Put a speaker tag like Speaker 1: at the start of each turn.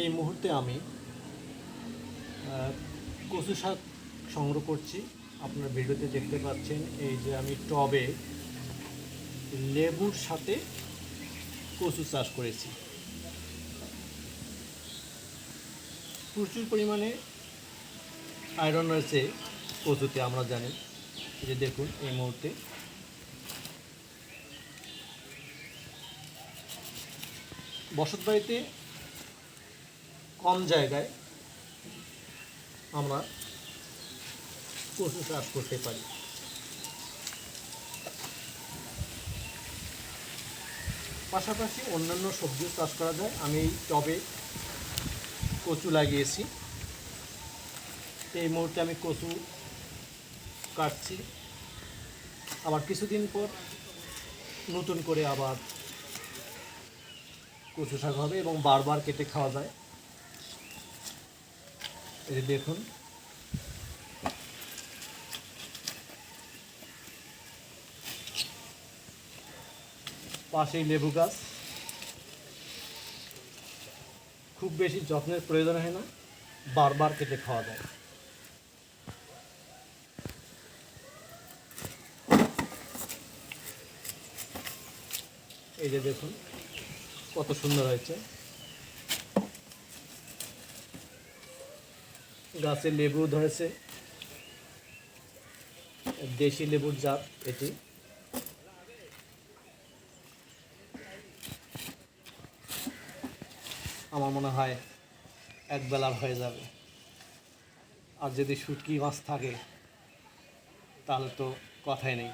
Speaker 1: এই মুহূর্তে আমি কচু শাক সংগ্রহ করছি। আপনার ভিডিওতে দেখতে পাচ্ছেন এই যে আমি টবে লেবুর সাথে কচু চাষ করেছি। প্রচুর পরিমাণে আয়রন রয়েছে কচুতে, আমরা জানি। এই যে দেখুন, এই মুহূর্তে বসতবাড়িতে কম জায়গায় আমরা কচু চাষ করতে পারি। পাশাপাশি অন্যান্য সবজিও চাষ করা যায়। আমি এই টবে কচু লাগিয়েছি। এই মুহূর্তে আমি কচু কাটছি। আবার কিছুদিন পর নতুন করে আবার কচু শাক হবে এবং বারবার কেটে খাওয়া যায়। এই যে দেখুন, পাশেই লেবু গাছ। খুব বেশি যত্নের প্রয়োজন হয় না, বারবার কেটে খাওয়া যায়। এই যে দেখুন কত সুন্দর হয়েছে। গাছে লেবু ধরেছে, দেশি লেবুর জাত এটি। আমার মনে হয় এক বেলার হয়ে যাবে। আর যদি শুটকি মাছ থাকে তাহলে তো কথাই নেই।